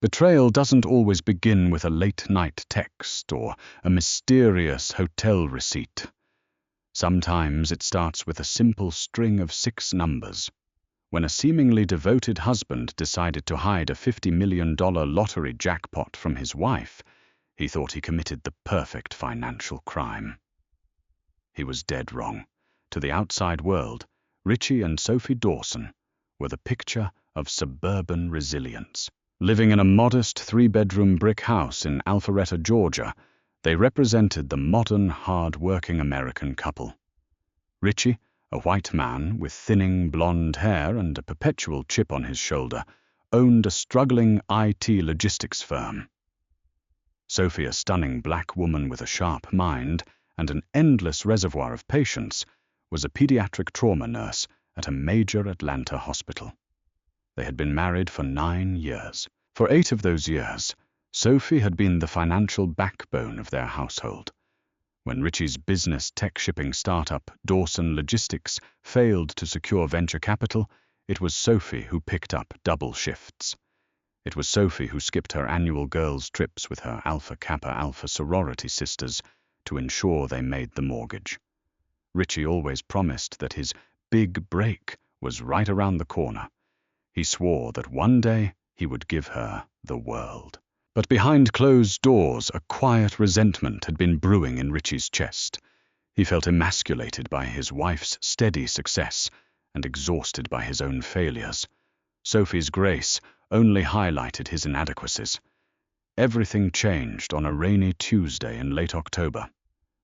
Betrayal doesn't always begin with a late-night text or a mysterious hotel receipt. Sometimes it starts with a simple string of 6 numbers. When a seemingly devoted husband decided to hide a $50 million lottery jackpot from his wife, he thought he committed the perfect financial crime. He was dead wrong. To the outside world, Richie and Sophie Dawson were the picture of suburban resilience. Living in a modest 3-bedroom brick house in Alpharetta, Georgia, they represented the modern, hard-working American couple. Richie, a white man with thinning blonde hair and a perpetual chip on his shoulder, owned a struggling IT logistics firm. Sophie, a stunning black woman with a sharp mind and an endless reservoir of patience, was a pediatric trauma nurse at a major Atlanta hospital. They had been married for 9 years. For 8 of those years, Sophie had been the financial backbone of their household. When Richie's business tech shipping startup, Dawson Logistics, failed to secure venture capital, it was Sophie who picked up double shifts. It was Sophie who skipped her annual girls' trips with her Alpha Kappa Alpha sorority sisters to ensure they made the mortgage. Richie always promised that his big break was right around the corner. He swore that one day he would give her the world. But behind closed doors, a quiet resentment had been brewing in Richie's chest. He felt emasculated by his wife's steady success and exhausted by his own failures. Sophie's grace only highlighted his inadequacies. Everything changed on a rainy Tuesday in late October.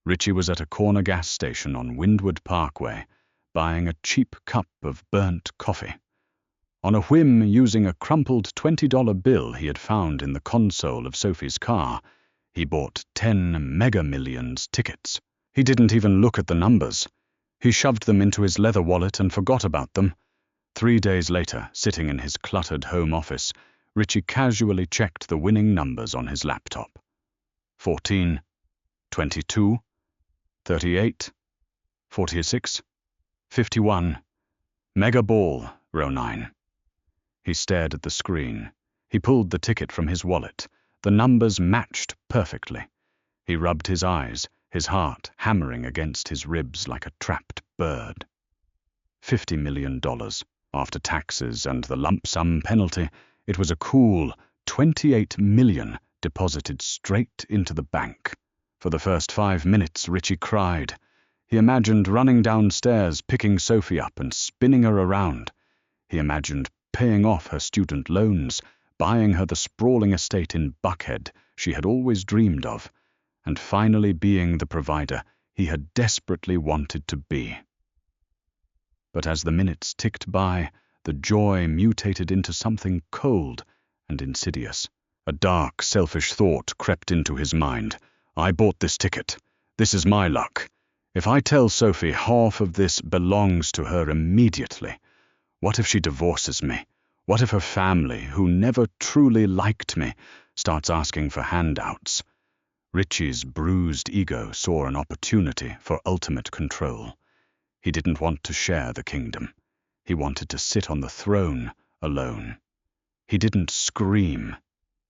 Richie was at a corner gas station on Windward Parkway, buying a cheap cup of burnt coffee. On a whim, using a crumpled $20 bill he had found in the console of Sophie's car, he bought 10 Mega Millions tickets. He didn't even look at the numbers. He shoved them into his leather wallet and forgot about them. 3 days later, sitting in his cluttered home office, Richie casually checked the winning numbers on his laptop. 14, 22, 38, 46, 51. Mega Ball, row 9. He stared at the screen. He pulled the ticket from his wallet. The numbers matched perfectly. He rubbed his eyes, his heart hammering against his ribs like a trapped bird. $50 million. After taxes and the lump sum penalty, it was a cool $28 million deposited straight into the bank. For the first 5 minutes, Richie cried. He imagined running downstairs, picking Sophie up and spinning her around. He imagined paying off her student loans, buying her the sprawling estate in Buckhead she had always dreamed of, and finally being the provider he had desperately wanted to be. But as the minutes ticked by, the joy mutated into something cold and insidious. A dark, selfish thought crept into his mind. I bought this ticket. This is my luck. If I tell Sophie half of this belongs to her immediately, what if she divorces me? What if her family, who never truly liked me, starts asking for handouts? Richie's bruised ego saw an opportunity for ultimate control. He didn't want to share the kingdom. He wanted to sit on the throne alone. He didn't scream.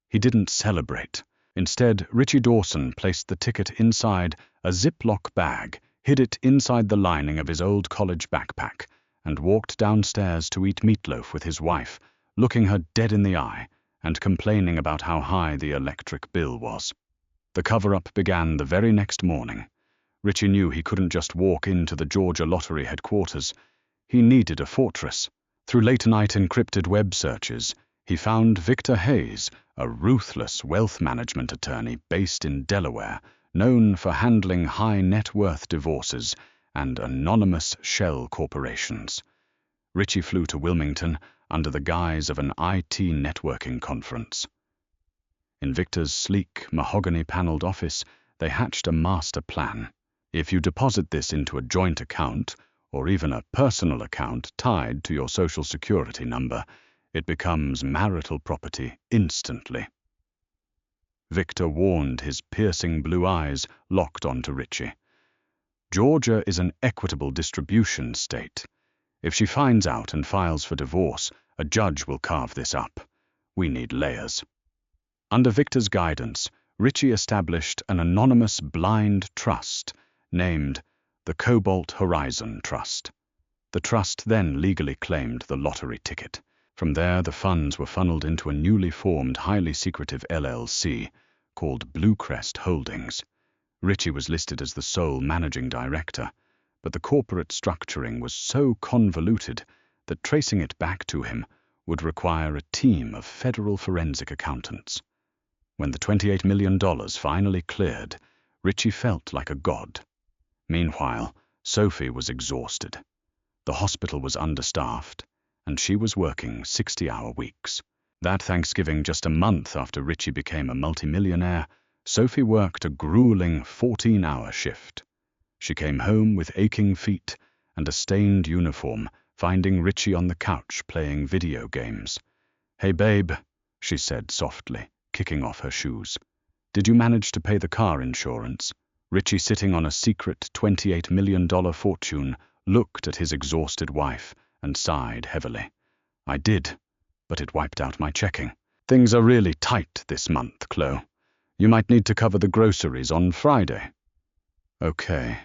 He didn't celebrate. Instead, Richie Dawson placed the ticket inside a Ziploc bag, hid it inside the lining of his old college backpack, and walked downstairs to eat meatloaf with his wife, looking her dead in the eye and complaining about how high the electric bill was. The cover-up began the very next morning. Richie knew he couldn't just walk into the Georgia Lottery headquarters. He needed a fortress. Through late-night encrypted web searches, he found Victor Hayes, a ruthless wealth management attorney based in Delaware, known for handling high-net-worth divorces and anonymous shell corporations. Richie flew to Wilmington under the guise of an IT networking conference. In Victor's sleek, mahogany-paneled office, they hatched a master plan. If you deposit this into a joint account, or even a personal account tied to your social security number, it becomes marital property instantly. Victor warned, his piercing blue eyes locked onto Richie. Georgia is an equitable distribution state. If she finds out and files for divorce, a judge will carve this up. We need layers. Under Victor's guidance, Richie established an anonymous blind trust named the Cobalt Horizon Trust. The trust then legally claimed the lottery ticket. From there, the funds were funneled into a newly formed, highly secretive LLC called Bluecrest Holdings. Richie was listed as the sole managing director, but the corporate structuring was so convoluted that tracing it back to him would require a team of federal forensic accountants. When the $28 million finally cleared, Richie felt like a god. Meanwhile, Sophie was exhausted. The hospital was understaffed, and she was working 60-hour weeks. That Thanksgiving, just a month after Richie became a multimillionaire, Sophie worked a grueling 14-hour shift. She came home with aching feet and a stained uniform, finding Richie on the couch playing video games. "Hey, babe," she said softly, kicking off her shoes. "Did you manage to pay the car insurance?" Richie, sitting on a secret $28 million fortune, looked at his exhausted wife and sighed heavily. "I did, but it wiped out my checking. Things are really tight this month, Chloe. You might need to cover the groceries on Friday." "Okay,"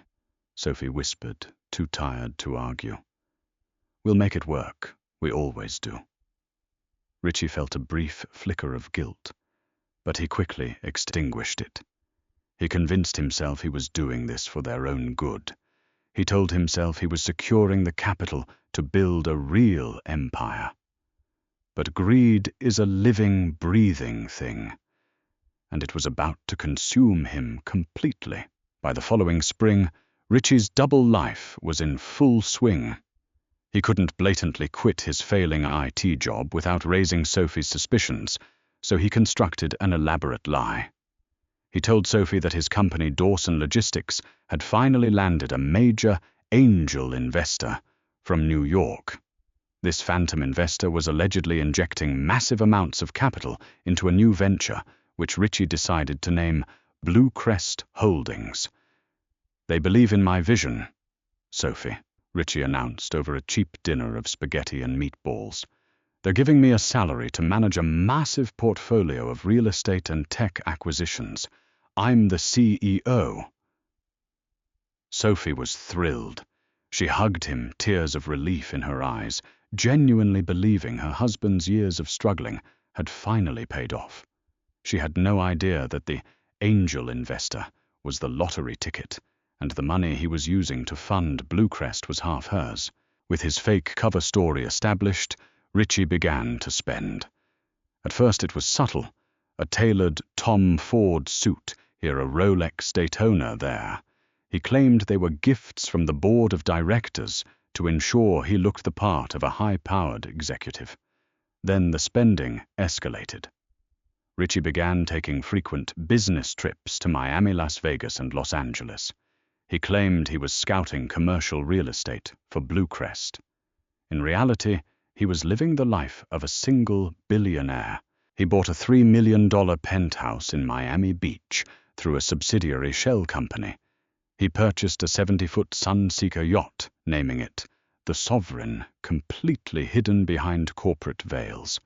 Sophie whispered, too tired to argue. "We'll make it work. We always do." Richie felt a brief flicker of guilt, but he quickly extinguished it. He convinced himself he was doing this for their own good. He told himself he was securing the capital to build a real empire. But greed is a living, breathing thing, and it was about to consume him completely. By the following spring, Richie's double life was in full swing. He couldn't blatantly quit his failing IT job without raising Sophie's suspicions, so he constructed an elaborate lie. He told Sophie that his company, Dawson Logistics, had finally landed a major angel investor from New York. This phantom investor was allegedly injecting massive amounts of capital into a new venture, which Richie decided to name Bluecrest Holdings. "They believe in my vision, Sophie," Richie announced over a cheap dinner of spaghetti and meatballs. "They're giving me a salary to manage a massive portfolio of real estate and tech acquisitions. I'm the CEO." Sophie was thrilled. She hugged him, tears of relief in her eyes, genuinely believing her husband's years of struggling had finally paid off. She had no idea that the angel investor was the lottery ticket, and the money he was using to fund Bluecrest was half hers. With his fake cover story established, Richie began to spend. At first it was subtle, a tailored Tom Ford suit, here a Rolex Daytona there. He claimed they were gifts from the board of directors to ensure he looked the part of a high-powered executive. Then the spending escalated. Richie began taking frequent business trips to Miami, Las Vegas, and Los Angeles. He claimed he was scouting commercial real estate for Bluecrest. In reality, he was living the life of a single billionaire. He bought a $3 million penthouse in Miami Beach through a subsidiary shell company. He purchased a 70-foot Sunseeker yacht, naming it the Sovereign, completely hidden behind corporate veils.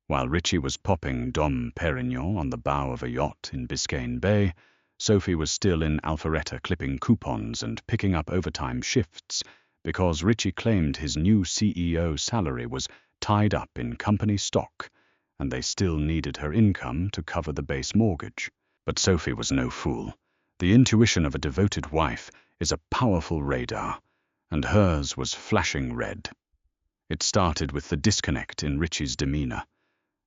While Richie was popping Dom Perignon on the bow of a yacht in Biscayne Bay, Sophie was still in Alpharetta clipping coupons and picking up overtime shifts because Richie claimed his new CEO salary was tied up in company stock, and they still needed her income to cover the base mortgage. But Sophie was no fool. The intuition of a devoted wife is a powerful radar, and hers was flashing red. It started with the disconnect in Richie's demeanor.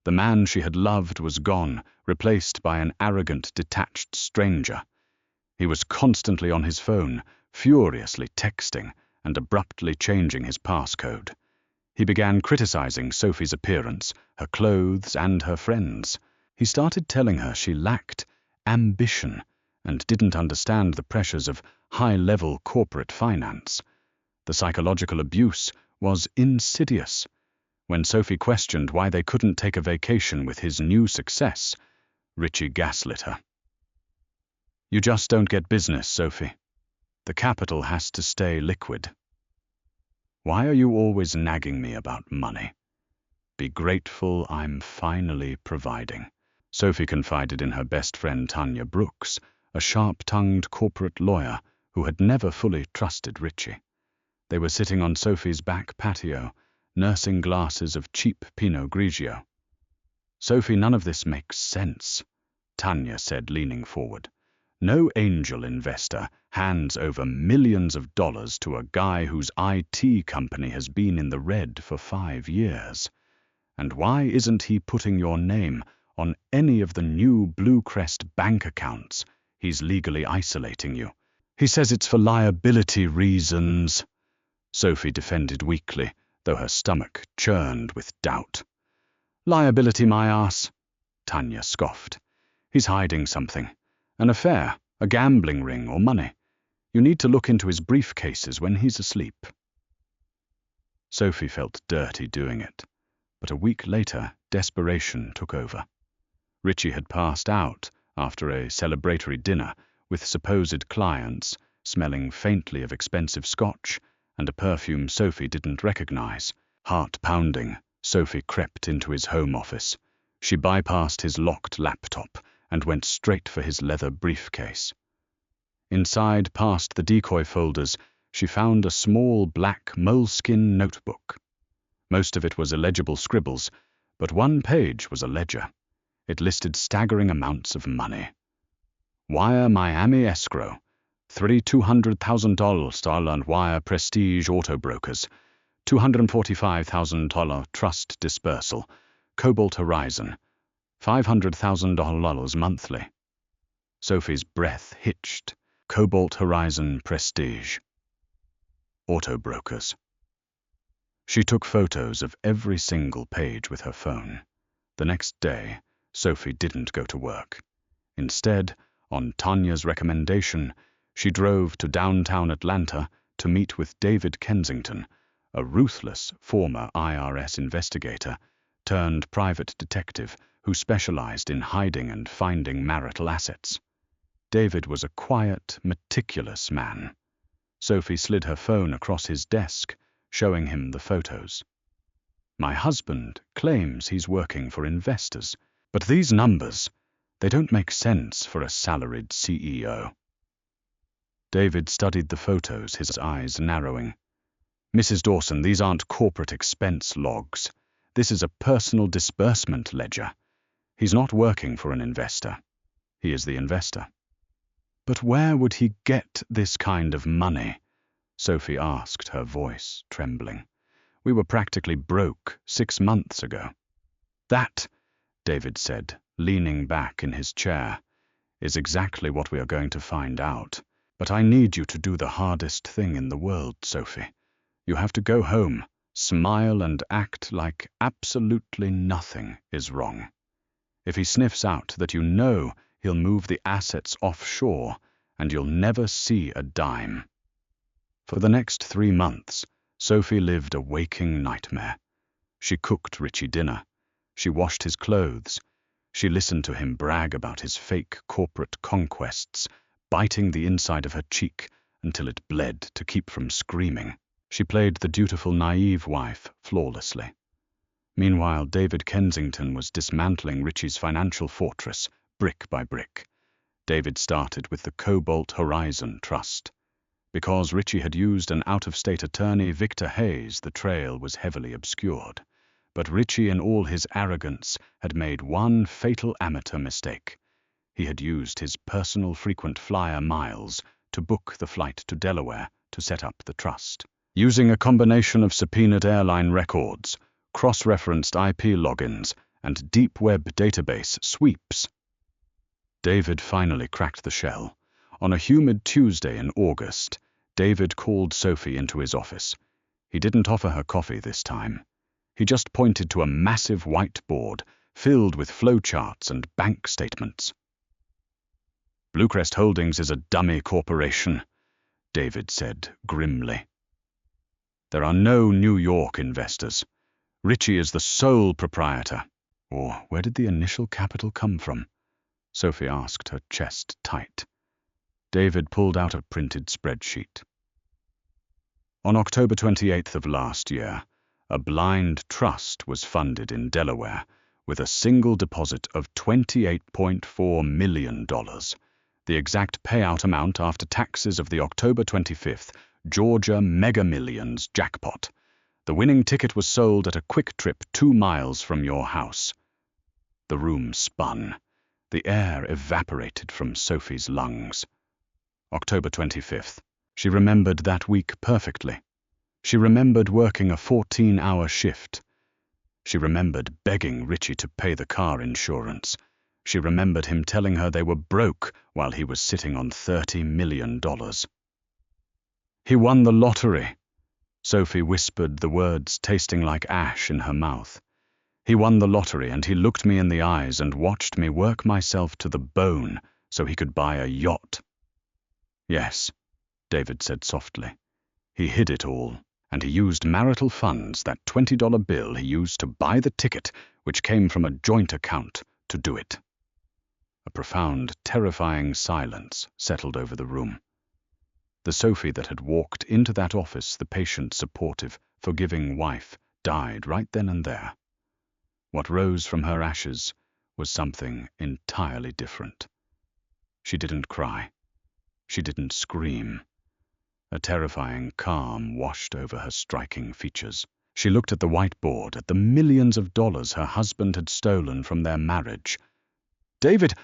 The man she had loved was gone, replaced by an arrogant, detached stranger. He was constantly on his phone, furiously texting and abruptly changing his passcode. He began criticizing Sophie's appearance, her clothes, and her friends. He started telling her she lacked ambition and didn't understand the pressures of high-level corporate finance. The psychological abuse was insidious. When Sophie questioned why they couldn't take a vacation with his new success, Richie gaslit her. "You just don't get business, Sophie. The capital has to stay liquid. Why are you always nagging me about money? Be grateful I'm finally providing." Sophie confided in her best friend Tanya Brooks, a sharp-tongued corporate lawyer who had never fully trusted Richie. They were sitting on Sophie's back patio, nursing glasses of cheap Pinot Grigio. "Sophie, none of this makes sense," Tanya said, leaning forward. "No angel investor hands over millions of dollars to a guy whose IT company has been in the red for 5 years. And why isn't he putting your name on any of the new Bluecrest bank accounts? He's legally isolating you. He says it's for liability reasons." Sophie defended weakly, though her stomach churned with doubt. "Liability, my ass," Tanya scoffed. "He's hiding something. An affair, a gambling ring, or money. You need to look into his briefcases when he's asleep." Sophie felt dirty doing it, but a week later, desperation took over. Richie had passed out after a celebratory dinner with supposed clients, smelling faintly of expensive scotch and a perfume Sophie didn't recognize. Heart pounding, Sophie crept into his home office. She bypassed his locked laptop and went straight for his leather briefcase. Inside, past the decoy folders, she found a small black moleskin notebook. Most of it was illegible scribbles, but one page was a ledger. It listed staggering amounts of money. Wire Miami escrow, $200,000 and wire Prestige Auto Brokers, $245,000 trust dispersal, Cobalt Horizon, $500,000 monthly. Sophie's breath hitched. Cobalt Horizon Prestige. Auto Brokers. She took photos of every single page with her phone. The next day, Sophie didn't go to work. Instead, on Tanya's recommendation, she drove to downtown Atlanta to meet with David Kensington, a ruthless former IRS investigator turned private detective who specialized in hiding and finding marital assets. David was a quiet, meticulous man. Sophie slid her phone across his desk, showing him the photos. "My husband claims he's working for investors, but these numbers, they don't make sense for a salaried CEO." David studied the photos, his eyes narrowing. "Mrs. Dawson, these aren't corporate expense logs. This is a personal disbursement ledger. He's not working for an investor. He is the investor." "But where would he get this kind of money?" Sophie asked, her voice trembling. "We were practically broke 6 months ago." "That," David said, leaning back in his chair, "is exactly what we are going to find out. But I need you to do the hardest thing in the world, Sophie. You have to go home, smile and act like absolutely nothing is wrong. If he sniffs out that you know he'll move the assets offshore, and you'll never see a dime." For the next 3 months, Sophie lived a waking nightmare. She cooked Richie dinner. She washed his clothes. She listened to him brag about his fake corporate conquests, biting the inside of her cheek until it bled to keep from screaming. She played the dutiful, naive wife flawlessly. Meanwhile, David Kensington was dismantling Richie's financial fortress, brick by brick. David started with the Cobalt Horizon Trust. Because Richie had used an out-of-state attorney, Victor Hayes, the trail was heavily obscured. But Richie, in all his arrogance, had made one fatal amateur mistake. He had used his personal frequent flyer miles to book the flight to Delaware to set up the trust. Using a combination of subpoenaed airline records, cross-referenced IP logins, and deep web database sweeps, David finally cracked the shell. On a humid Tuesday in August, David called Sophie into his office. He didn't offer her coffee this time. He just pointed to a massive whiteboard filled with flowcharts and bank statements. "Bluecrest Holdings is a dummy corporation," David said grimly. "There are no New York investors. Richie is the sole proprietor." "Or where did the initial capital come from?" Sophie asked, her chest tight. David pulled out a printed spreadsheet. On October 28th of last year, a blind trust was funded in Delaware, with a single deposit of $28.4 million, the exact payout amount after taxes of the October 25th Georgia Mega Millions jackpot. The winning ticket was sold at a quick trip 2 miles from your house. The room spun. The air evaporated from Sophie's lungs. October 25th. She remembered that week perfectly. She remembered working a 14-hour shift. She remembered begging Richie to pay the car insurance. She remembered him telling her they were broke while he was sitting on $30 million. He won the lottery. Sophie whispered the words tasting like ash in her mouth. He won the lottery, and he looked me in the eyes and watched me work myself to the bone so he could buy a yacht. Yes, David said softly. He hid it all, and he used marital funds, that $20 bill he used to buy the ticket, which came from a joint account, to do it. A profound, terrifying silence settled over the room. The Sophie that had walked into that office, the patient, supportive, forgiving wife, died right then and there. What rose from her ashes was something entirely different. She didn't cry. She didn't scream. A terrifying calm washed over her striking features. She looked at the whiteboard, at the millions of dollars her husband had stolen from their marriage. "David,"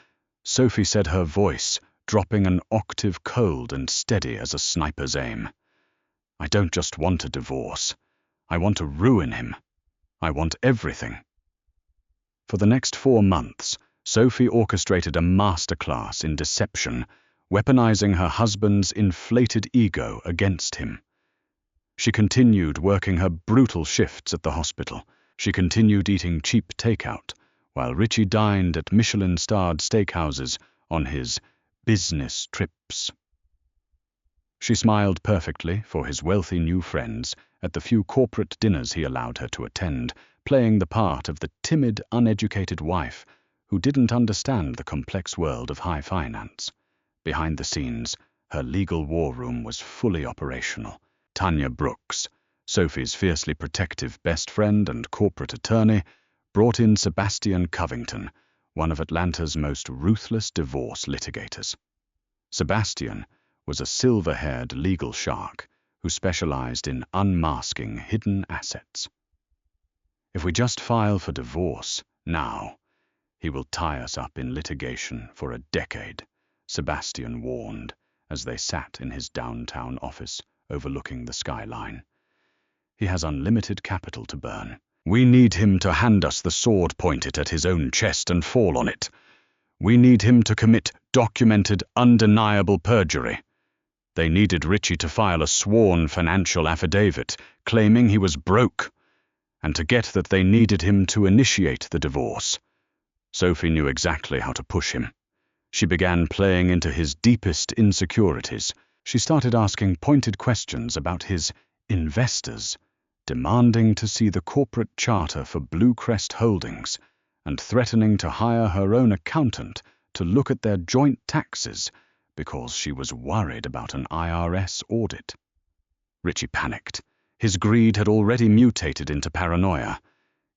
Sophie said, her voice dropping an octave, cold and steady as a sniper's aim. "I don't just want a divorce. I want to ruin him. I want everything." For the next 4 months, Sophie orchestrated a masterclass in deception, weaponizing her husband's inflated ego against him. She continued working her brutal shifts at the hospital. She continued eating cheap takeout, while Richie dined at Michelin-starred steakhouses on his business trips. She smiled perfectly for his wealthy new friends at the few corporate dinners he allowed her to attend, playing the part of the timid, uneducated wife who didn't understand the complex world of high finance. Behind the scenes, her legal war room was fully operational. Tanya Brooks, Sophie's fiercely protective best friend and corporate attorney, brought in Sebastian Covington, one of Atlanta's most ruthless divorce litigators. Sebastian was a silver-haired legal shark who specialized in unmasking hidden assets. "If we just file for divorce now, he will tie us up in litigation for a decade," Sebastian warned as they sat in his downtown office overlooking the skyline. "He has unlimited capital to burn. We need him to hand us the sword pointed at his own chest and fall on it. We need him to commit documented, undeniable perjury. They needed Richie to file a sworn financial affidavit claiming he was broke, and to get that they needed him to initiate the divorce. Sophie knew exactly how to push him. She began playing into his deepest insecurities. She started asking pointed questions about his investors, demanding to see the corporate charter for Blue Crest Holdings, and threatening to hire her own accountant to look at their joint taxes because she was worried about an IRS audit. Richie panicked. His greed had already mutated into paranoia.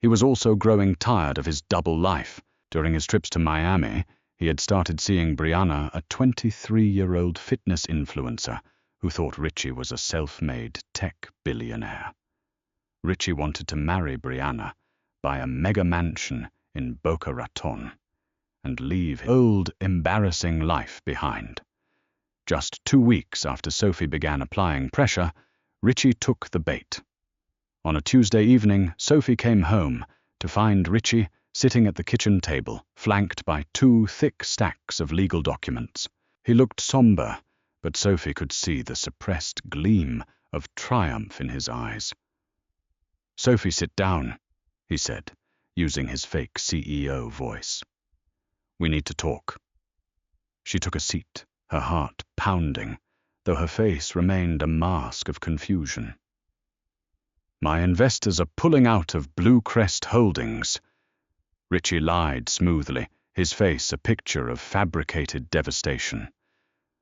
He was also growing tired of his double life. During his trips to Miami, he had started seeing Brianna, a 23-year-old fitness influencer who thought Richie was a self-made tech billionaire. Richie wanted to marry Brianna, buy a mega mansion in Boca Raton, and leave his old, embarrassing life behind. Just 2 weeks after Sophie began applying pressure, Richie took the bait. On a Tuesday evening, Sophie came home to find Richie sitting at the kitchen table, flanked by 2 thick stacks of legal documents. He looked somber, but Sophie could see the suppressed gleam of triumph in his eyes. "Sophie, sit down," he said, using his fake CEO voice. "We need to talk." She took a seat, her heart pounding, though her face remained a mask of confusion. "My investors are pulling out of Blue Crest Holdings." Richie lied smoothly, his face a picture of fabricated devastation.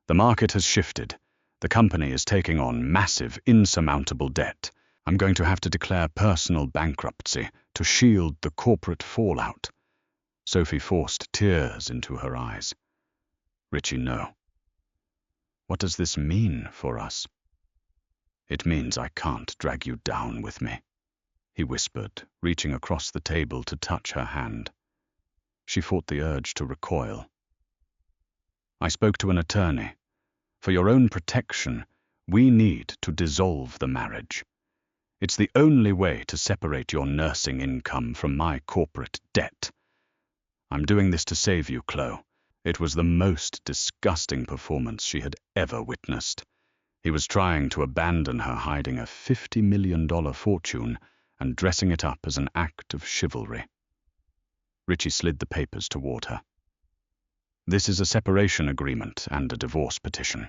"The market has shifted. The company is taking on massive, insurmountable debt. I'm going to have to declare personal bankruptcy to shield the corporate fallout. Sophie forced tears into her eyes. Richie, no. What does this mean for us? It means I can't drag you down with me, he whispered, reaching across the table to touch her hand. She fought the urge to recoil. I spoke to an attorney. For your own protection, we need to dissolve the marriage. It's the only way to separate your nursing income from my corporate debt. I'm doing this to save you, Chloe. It was the most disgusting performance she had ever witnessed. He was trying to abandon her hiding a $50 million fortune and dressing it up as an act of chivalry. Richie slid the papers toward her. This is a separation agreement and a divorce petition.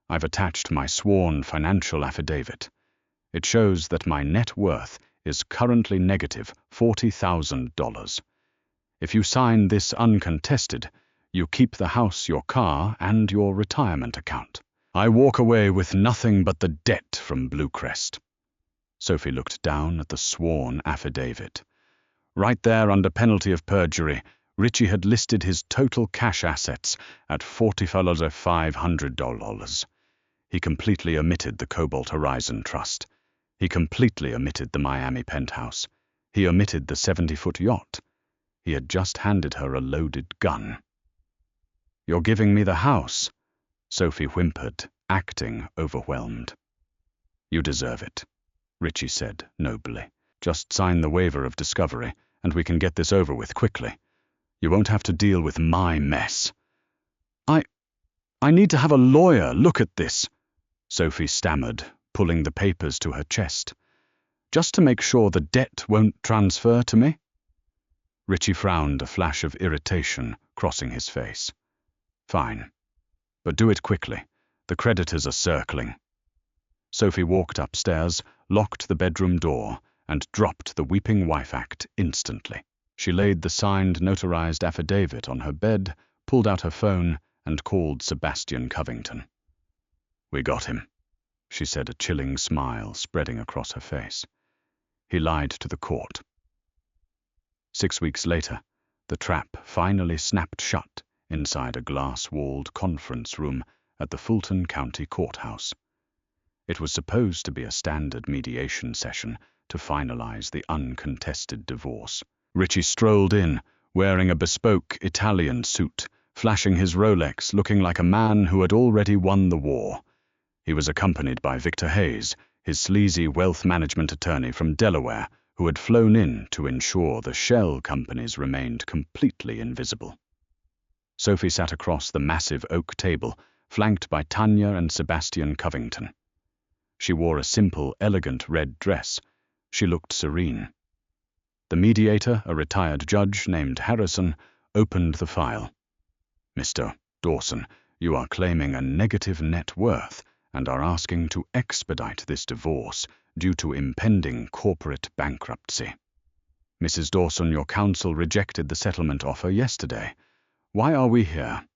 I've attached my sworn financial affidavit. It shows that my net worth is currently negative $40,000. If you sign this uncontested, you keep the house, your car, and your retirement account. I walk away with nothing but the debt from Bluecrest. Sophie looked down at the sworn affidavit. Right there, under penalty of perjury, Richie had listed his total cash assets at $40,500. He completely omitted the Cobalt Horizon Trust. He completely omitted the Miami penthouse. He omitted the 70-foot yacht. He had just handed her a loaded gun. You're giving me the house, Sophie whimpered, acting overwhelmed. You deserve it, Richie said nobly. Just sign the waiver of discovery, and we can get this over with quickly. You won't have to deal with my mess. I need to have a lawyer look at this, Sophie stammered, pulling the papers to her chest. Just to make sure the debt won't transfer to me? Richie frowned, a flash of irritation crossing his face. Fine, but do it quickly. The creditors are circling. Sophie walked upstairs, locked the bedroom door, and dropped the Weeping Wife Act instantly. She laid the signed, notarized affidavit on her bed, pulled out her phone, and called Sebastian Covington. We got him, she said, a chilling smile spreading across her face. He lied to the court. 6 weeks later, the trap finally snapped shut inside a glass-walled conference room at the Fulton County Courthouse. It was supposed to be a standard mediation session to finalize the uncontested divorce. Richie strolled in, wearing a bespoke Italian suit, flashing his Rolex, looking like a man who had already won the war. He was accompanied by Victor Hayes, his sleazy wealth management attorney from Delaware, who had flown in to ensure the shell companies remained completely invisible. Sophie sat across the massive oak table, flanked by Tanya and Sebastian Covington. She wore a simple, elegant red dress. She looked serene. The mediator, a retired judge named Harrison, opened the file. Mr. Dawson, you are claiming a negative net worth and are asking to expedite this divorce due to impending corporate bankruptcy. Mrs. Dawson, your counsel rejected the settlement offer yesterday. Why are we here?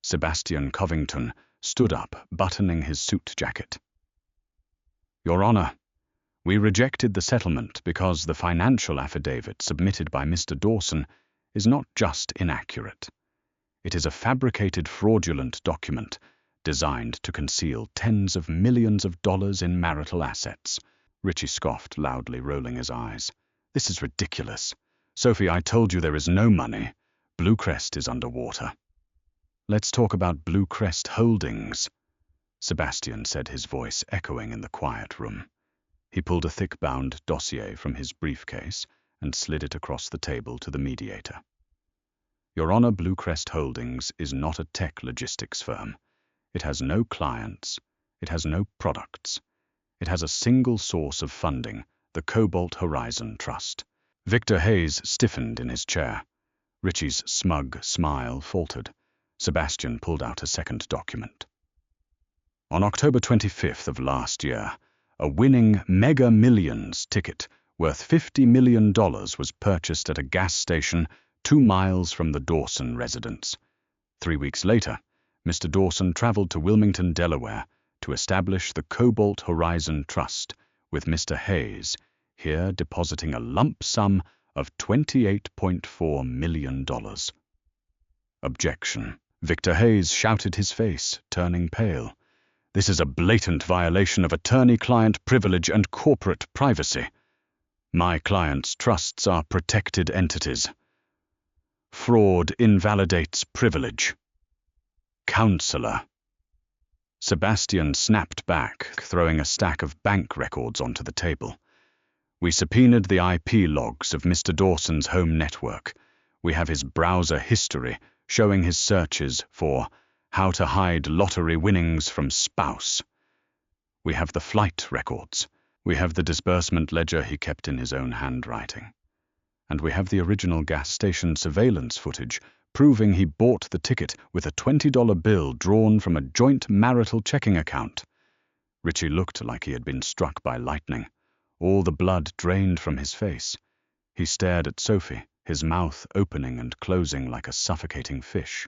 Sebastian Covington stood up, buttoning his suit jacket. Your Honor, we rejected the settlement because the financial affidavit submitted by Mr. Dawson is not just inaccurate. It is a fabricated, fraudulent document designed to conceal tens of millions of dollars in marital assets. Richie scoffed loudly, rolling his eyes. This is ridiculous. Sophie, I told you there is no money. Bluecrest is underwater. Let's talk about Bluecrest Holdings, Sebastian said, his voice echoing in the quiet room. He pulled a thick-bound dossier from his briefcase and slid it across the table to the mediator. Your Honor, Bluecrest Holdings is not a tech logistics firm. It has no clients. It has no products. It has a single source of funding, the Cobalt Horizon Trust. Victor Hayes stiffened in his chair. Richie's smug smile faltered. Sebastian pulled out a second document. On October 25th of last year, a winning Mega Millions ticket worth $50 million was purchased at a gas station 2 miles from the Dawson residence. 3 weeks later, Mr. Dawson traveled to Wilmington, Delaware, to establish the Cobalt Horizon Trust with Mr. Hayes, here depositing a lump sum of $28.4 million. Objection. Victor Hayes shouted, his face turning pale. This is a blatant violation of attorney-client privilege and corporate privacy. My client's trusts are protected entities. Fraud invalidates privilege. Counselor. Sebastian snapped back, throwing a stack of bank records onto the table. We subpoenaed the IP logs of Mr. Dawson's home network. We have his browser history showing his searches for how to hide lottery winnings from spouse. We have the flight records. We have the disbursement ledger he kept in his own handwriting. And we have the original gas station surveillance footage proving he bought the ticket with a $20 bill drawn from a joint marital checking account. Richie looked like he had been struck by lightning. All the blood drained from his face. He stared at Sophie, his mouth opening and closing like a suffocating fish.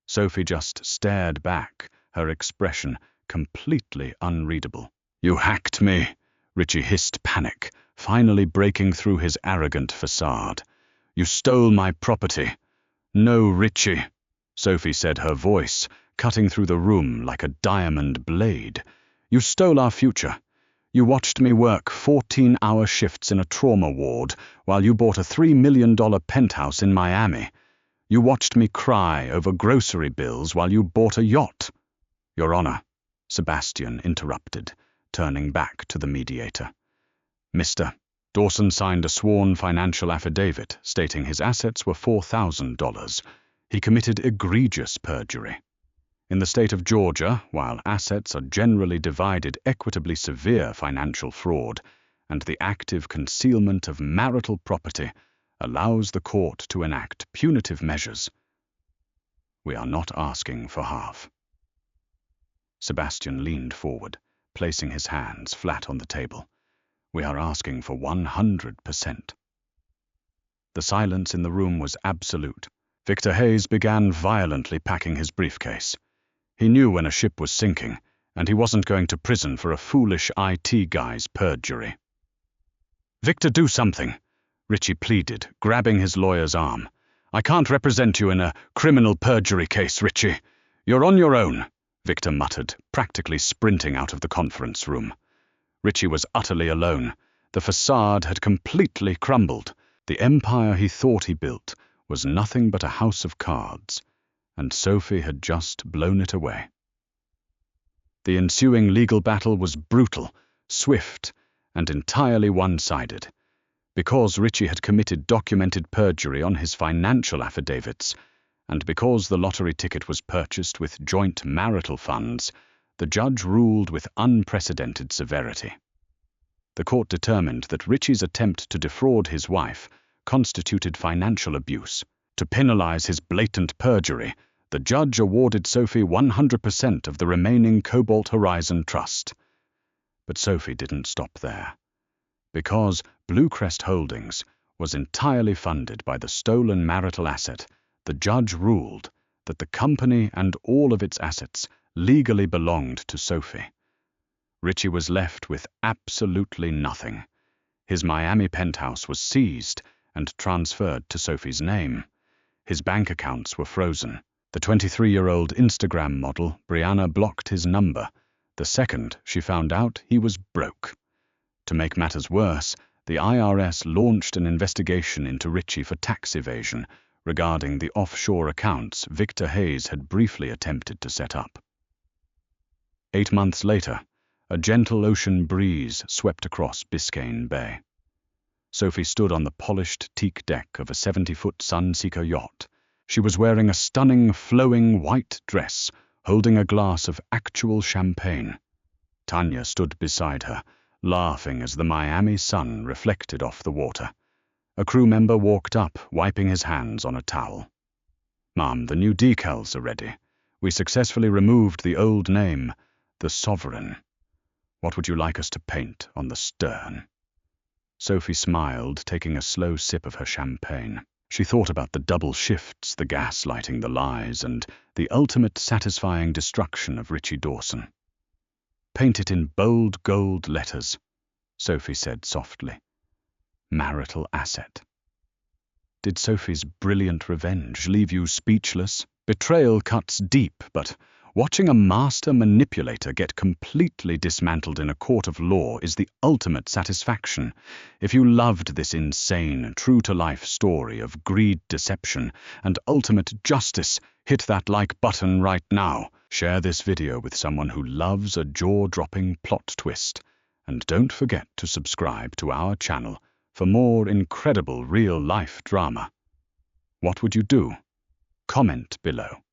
Sophie just stared back, her expression completely unreadable. "You hacked me," Richie hissed, panic, finally breaking through his arrogant facade. "You stole my property." "No, Richie," Sophie said, her voice cutting through the room like a diamond blade. "You stole our future. You watched me work 14-hour shifts in a trauma ward while you bought a $3 million penthouse in Miami. You watched me cry over grocery bills while you bought a yacht." "Your Honor," Sebastian interrupted, turning back to the mediator. "Mr. Dawson signed a sworn financial affidavit stating his assets were $4,000. He committed egregious perjury. In the state of Georgia, while assets are generally divided, equitably severe financial fraud and the active concealment of marital property allows the court to enact punitive measures. We are not asking for half." Sebastian leaned forward, placing his hands flat on the table. "We are asking for 100%. The silence in the room was absolute. Victor Hayes began violently packing his briefcase. He knew when a ship was sinking, and he wasn't going to prison for a foolish IT guy's perjury. "Victor, do something," Richie pleaded, grabbing his lawyer's arm. "I can't represent you in a criminal perjury case, Richie. You're on your own," Victor muttered, practically sprinting out of the conference room. Richie was utterly alone. The facade had completely crumbled. The empire he thought he built was nothing but a house of cards, and Sophie had just blown it away. The ensuing legal battle was brutal, swift, and entirely one-sided. Because Richie had committed documented perjury on his financial affidavits, and because the lottery ticket was purchased with joint marital funds, the judge ruled with unprecedented severity. The court determined that Richie's attempt to defraud his wife constituted financial abuse. To penalize his blatant perjury, the judge awarded Sophie 100% of the remaining Cobalt Horizon Trust. But Sophie didn't stop there. Because Blue Crest Holdings was entirely funded by the stolen marital asset, the judge ruled that the company and all of its assets legally belonged to Sophie. Richie was left with absolutely nothing. His Miami penthouse was seized and transferred to Sophie's name. His bank accounts were frozen. The 23-year-old Instagram model, Brianna, blocked his number. The second she found out he was broke. To make matters worse, the IRS launched an investigation into Richie for tax evasion regarding the offshore accounts Victor Hayes had briefly attempted to set up. 8 months later, a gentle ocean breeze swept across Biscayne Bay. Sophie stood on the polished teak deck of a 70-foot Sunseeker yacht. She was wearing a stunning, flowing white dress, holding a glass of actual champagne. Tanya stood beside her, laughing as the Miami sun reflected off the water. A crew member walked up, wiping his hands on a towel. "Ma'am, the new decals are ready. We successfully removed the old name, the Sovereign. What would you like us to paint on the stern?" Sophie smiled, taking a slow sip of her champagne. She thought about the double shifts, the gaslighting, the lies, and the ultimate satisfying destruction of Richie Dawson. "Paint it in bold gold letters, Sophie said softly. Marital asset. Did Sophie's brilliant revenge leave you speechless? Betrayal cuts deep, but watching a master manipulator get completely dismantled in a court of law is the ultimate satisfaction. If you loved this insane, true-to-life story of greed, deception, and ultimate justice, hit that like button right now. Share this video with someone who loves a jaw-dropping plot twist. And don't forget to subscribe to our channel for more incredible real-life drama. What would you do? Comment below.